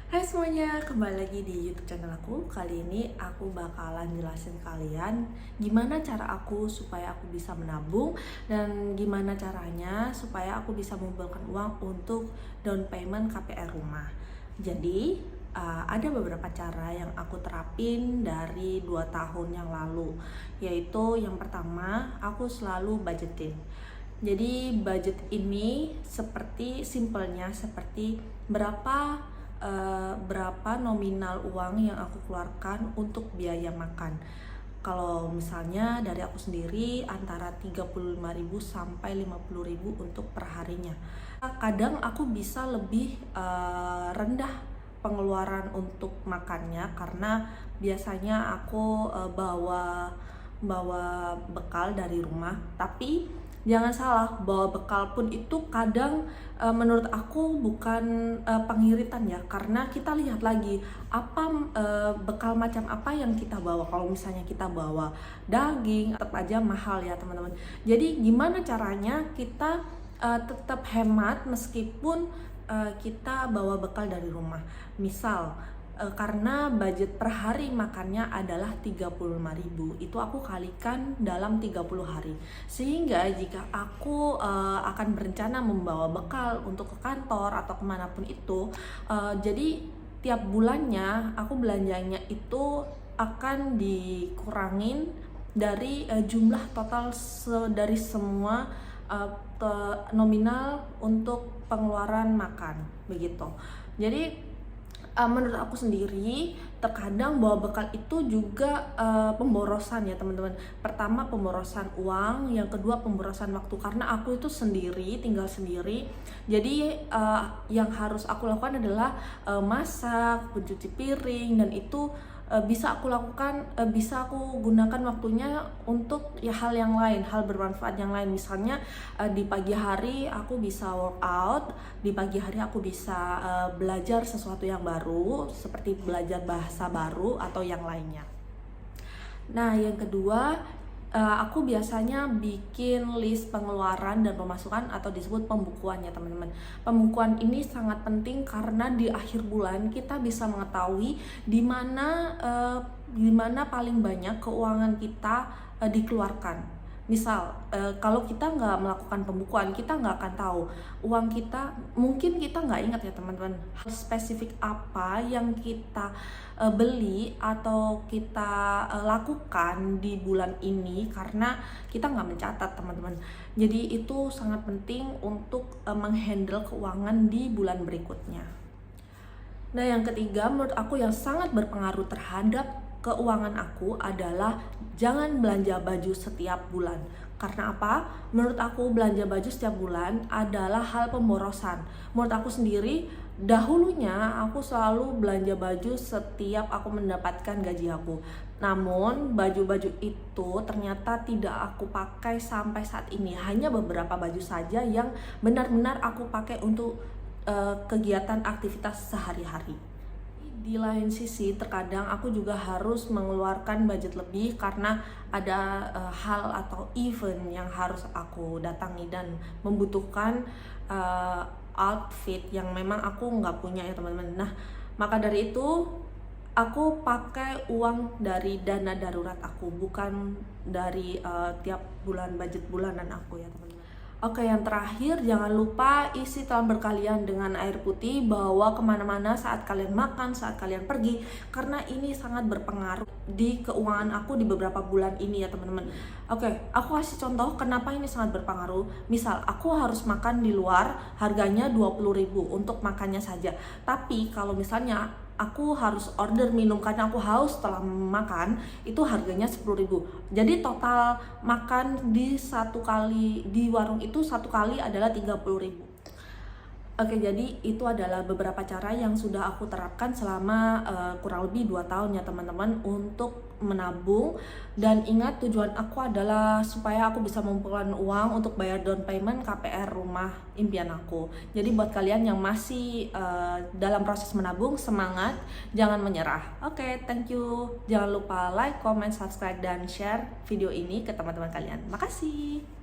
Hai semuanya, kembali lagi di YouTube channel aku. Kali ini aku bakalan jelasin kalian gimana cara aku supaya aku bisa menabung dan gimana caranya supaya aku bisa mengumpulkan uang untuk down payment KPR rumah. Jadi, ada beberapa cara yang aku terapin dari 2 tahun yang lalu. Yaitu yang pertama, aku selalu budgeting. Jadi budget ini simpelnya seperti berapa nominal uang yang aku keluarkan untuk biaya makan. Kalau misalnya dari aku sendiri antara 35.000 sampai 50.000 untuk perharinya. Kadang aku bisa lebih rendah pengeluaran untuk makannya karena biasanya aku bawa bekal dari rumah. Tapi jangan salah, bawa bekal pun itu kadang menurut aku bukan pengiritan ya, karena kita lihat lagi bekal macam apa yang kita bawa. Kalau misalnya kita bawa daging, tetap aja mahal ya teman-teman. Jadi gimana caranya kita tetap hemat meskipun kita bawa bekal dari rumah. Misal karena budget per hari makannya adalah 35.000, itu aku kalikan dalam 30 hari. Sehingga jika aku akan berencana membawa bekal untuk ke kantor atau kemanapun itu, jadi tiap bulannya aku belanjanya itu akan dikurangin dari jumlah total dari semua nominal untuk pengeluaran makan begitu. Jadi menurut aku sendiri terkadang bawa bekal itu juga pemborosan ya teman-teman. Pertama pemborosan uang, yang kedua pemborosan waktu, karena aku itu tinggal sendiri. Jadi yang harus aku lakukan adalah masak, mencuci piring, dan itu bisa aku gunakan waktunya untuk ya hal yang lain, hal bermanfaat yang lain. Misalnya di pagi hari aku bisa workout, di pagi hari aku bisa belajar sesuatu yang baru seperti belajar bahasa baru atau yang lainnya. Nah, yang kedua, aku biasanya bikin list pengeluaran dan pemasukan atau disebut pembukuan ya teman-teman. Pembukuan ini sangat penting karena di akhir bulan kita bisa mengetahui di mana paling banyak keuangan kita dikeluarkan. Misal, kalau kita nggak melakukan pembukuan, kita nggak akan tahu uang kita, mungkin kita nggak ingat ya teman-teman, hal spesifik apa yang kita beli atau kita lakukan di bulan ini karena kita nggak mencatat teman-teman. Jadi itu sangat penting untuk menghandle keuangan di bulan berikutnya. Nah, yang ketiga menurut aku yang sangat berpengaruh terhadap keuangan aku adalah jangan belanja baju setiap bulan. Karena apa? Menurut aku belanja baju setiap bulan adalah hal pemborosan. Menurut aku sendiri, dahulunya aku selalu belanja baju setiap aku mendapatkan gaji aku. Namun baju-baju itu ternyata tidak aku pakai sampai saat ini. Hanya beberapa baju saja yang benar-benar aku pakai untuk kegiatan aktivitas sehari-hari. Di lain sisi terkadang aku juga harus mengeluarkan budget lebih karena ada hal atau event yang harus aku datangi dan membutuhkan outfit yang memang aku nggak punya ya teman-teman. Nah, maka dari itu aku pakai uang dari dana darurat aku, bukan dari tiap bulan budget bulanan aku ya teman-teman. Oke, yang terakhir, jangan lupa isi tumbler kalian dengan air putih, bawa kemana-mana saat kalian makan, saat kalian pergi, karena ini sangat berpengaruh di keuangan aku di beberapa bulan ini ya teman-teman. Oke, aku kasih contoh kenapa ini sangat berpengaruh. Misal, aku harus makan di luar, harganya 20.000 untuk makannya saja. Tapi kalau misalnya aku harus order minum karena aku haus setelah makan, itu harganya 10.000. Jadi total makan di warung itu satu kali adalah 30.000. Oke, jadi itu adalah beberapa cara yang sudah aku terapkan selama kurang lebih 2 tahun ya teman-teman untuk menabung. Dan ingat, tujuan aku adalah supaya aku bisa mengumpulkan uang untuk bayar down payment KPR rumah impian aku. Jadi buat kalian yang masih dalam proses menabung, semangat, jangan menyerah. Oke, thank you. Jangan lupa like, comment, subscribe, dan share video ini ke teman-teman kalian. Makasih.